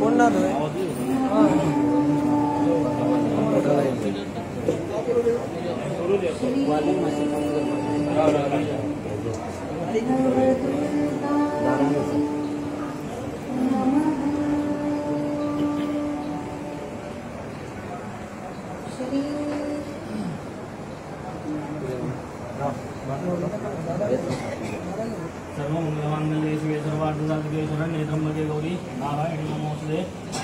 कोण ना सर्वमंगलमांगल्ये शिवे सर्वार्थसाधिके शरण्ये त्र्यंबके गौरी नारायणी नमोस्तुते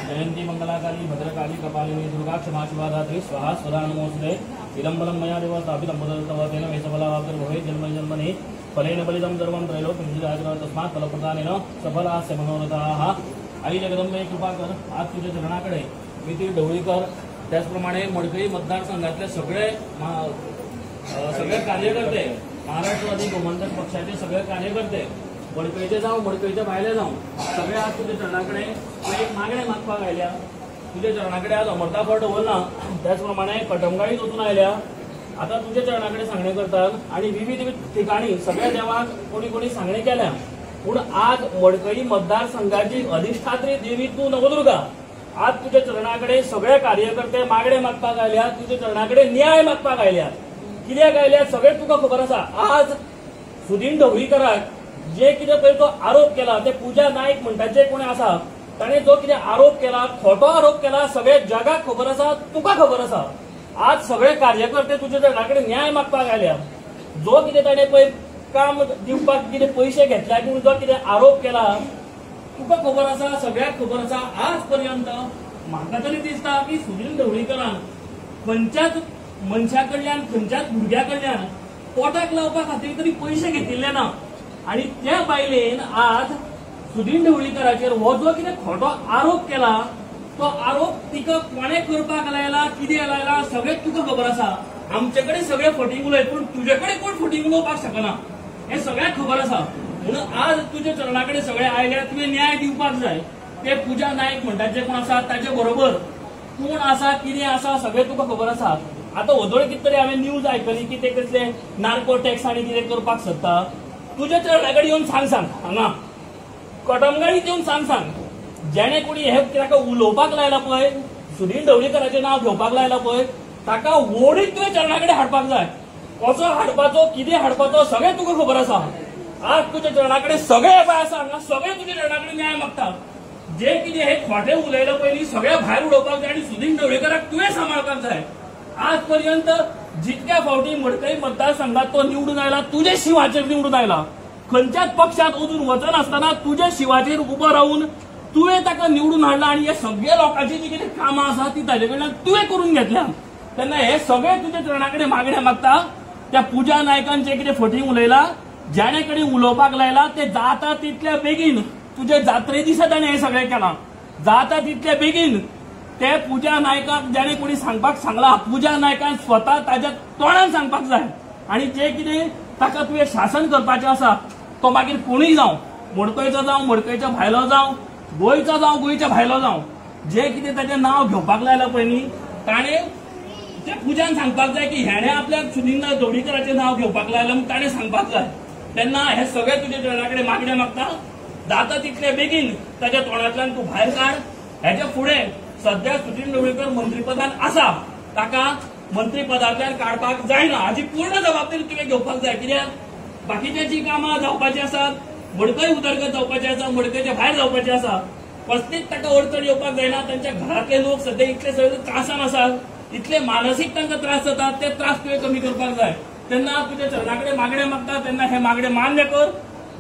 जयंती मंगलाकाली भद्रकाली कपालिनी दुर्गा क्षमा शिवा धात्री स्वाहा स्वधा नमोस्तुते विलंबनं मया देव स्थापितं तव तेन मे सफलावाप्तिर्भवेत् जन्मनि जन्मनि फलेन बलिदं सर्वं त्रैलोक्यं तस्मात् फलप्रदानेन सफलास्य मनोरथाः। आई जगदंबे कृपा कर, आज तुझ्या चरणाकडे मी ती ढवळी कर. त्याचप्रमाणे मडकई मतदारसंघातले सगळे कार्यकर्ते, महाराष्ट्रवादी गोमंतक पक्षाचे सगळे कार्यकर्ते मडकईचे जाऊन मडकईच्या भायले जाऊन सगळे आज तुझ्या चरणाकडे एक मागणे मागपाक आयल्या. तुझ्या चरणाकडे आज अमरता फळ दवरना, त्याचप्रमाणे कटमगाळीत वचून आयल्या. आता तुझ्या चरणाकडे सांगणे करतात आणि विविध ठिकाणी सगळ्या देवाक कोणी कोणी सांगणे केल्या. पण आज मडकई मतदारसंघाची अधिष्ठात्री देवी तू नवदुर्गा आज तुझ्या चरणाकडे सगळे कार्यकर्ते मागणे मागपाक आयल्या. तुझ्या चरणाकडे न्याय मागपाक आयल्या. कित्याक आयल्या सगळे तुका खबर आसा. आज सुदीन ढवळीकराक जे कितें पळय तो आरोप केला ते पूजा नाईक म्हणटा जे कोणी आसा ताणे जो कितें आरोप केला, खोटो आरोप केला, सगळे जगाक खबर आसा, तुका खबर आसा. आज सगळे कार्यकर्ते तुझ्या चरणाकडे न्याय मागपाक आयल्या. जो कितें ताणे पळय काम दिवपाक कितें पयशे घेतल्या किंवा जो कितें आरोप केला तुका खबर आसा, सगळ्याक खबर आसा. आज पर्यंत म्हाका तरी दिसता की सुदीन ढवळीकरान खंयच्याच मनशा कडल्यान खंयच्याच भुरग्या कडल्यान पोटाक लावपा खातीर तरी पयशे घेतिल्ले ना. आणि त्या बायलेन आज सुदीन ढवळीकराचेर हो जो कितें खोटो आरोप केला तो आरोप तिका कोणे करपाक लायला, कितें लायला सगळें तुका खबर आसा. आमचे कडेन सगळे फटींग उलयत पण तुजे कडेन कोण फटींग उलोवपाक शकना हे सगळ्यांक खबर आसा. म्हणून आज तुझ्या चरणाकडे सगळे आयले, तुवें न्याय दिवपाक जाय. ते पूजा नाईक म्हणटात जे कोण आसा ताचे बरोबर कोण आसा, कितें आसा सगळें तुका खबर आसा. आता वदळ कितें तरी हांवें न्यूज आयकली की ते कसले नार्को टॅक्स आनी कितें करपाक सोदता. तुज्या चरणाकडे येवन सांग हांगा कटमगाळीत येवन सांग जेणे कोणी हे ताका उलोवपाक लायला पळय, सुदीन ढवळीकराचें नांव घेवपाक लायला पळय, ताका वोडीत तुवें चरणाकडे हाडपाक जाय. कसो हाडपाचो, कितें हाडपाचो सगळें तुका खबर आसा. आज तुज्या चरणाकडे सगळे बाय आसा, हांगा सगळे तुज्या चरणाकडे न्याय मागता. जे कितें हे खोटे उलयले पयलीं सगळे भायर उडोवपाक जाय आनी सुदीन ढवळीकराक तुवें सांबाळपाक जाय. आजपर्यंत जितक्या फावटी मडकई मतदारसंघात तो निवडून आयला तुझ्या शिवाचेर निवडून आयला. खंयच्याच पक्षात अजून वचन आसतना तुझ्या शिवाचेर उबो रावन तुवें ताका निवडून हाडला आणि हे सगळे लोकांची जी कितें कामां आसा ती ताजे कडल्यान तुवें करून घेतल्या. तेन्ना हे सगळे तुज्या चरणाकडे मागणे मागता. त्या पूजा नायकान जे कितें फटींग उलयला, ज्याणे कडेन उलोवपाक लायला ते जाता तितल्या बेगीन तुजे जात्रे दिसा ताणें हे सगळें केलां. जाता तितल्या बेगीन ते पूजा नायकाक ज्याने कोणी सांगपाक सांगला पूजा नायकान स्वता ताच्या तोंडान सांगपाक जाय. आणि जे कितें ताका तुवें शासन करपाचें आसा तो मागीर कोणूय जावं, मडकयचो जावं मडकयच्या भायलो जावं, गोंयचो जावं गोंयच्या भायलो जावं, जे कितें ताचें नांव घेवपाक लायलां पळय न्ही ताणें ते पुजान सांगपाक जाय की हेणे आपल्याक सुदीन ढवळीकराचें नांव घेवपाक लायलां म्हूण ताणें सांगपाक जाय. तेन्ना हे सगळे तुजे चरणाकडे मागणे मागता. जाता तितले बेगीन ताच्या तोंडांतल्यान तूं भायर काड. हेच्या फुडें सध्या सुदीन ढवळीकर मंत्रीपदान आसा, ताका मंत्रीपदांतल्यान काडपाक जायना हाची पूर्ण जबाबदारी तुवें घेवपाक जाय. कित्याक बाकीचे जी कामां जावपाची आसात, मडकय उदरगत जावपाची आसा, मडकयच्या भायर जावपाची आसा, कसलीच ताका अडचण येवपाक जायना. तांच्या घरातले लोक सध्या इतले सगळे त्रासान आसात, इतले मानसीक तांकां त्रास जातात, ते त्रास तुवें कमी करपाक जाय. तेन्ना तुज्या चरणाकडे मागणे मागता तेन्ना हे मागणे मान्य कर.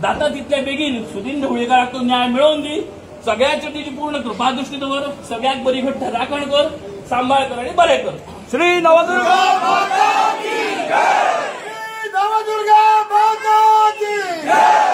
जाता तितले बेगीन सुदीन ढवळीकराक तूं न्याय मेळोवन दी. सगळ्याची तुझी पूर्ण कृपादृष्टी दवर. सगळ्याक बरी घट्ट राखण कर, सांबाळ कर आणि बरें कर. श्री नवदुर्गा माता की जय. श्री नवदुर्गा माता की जय.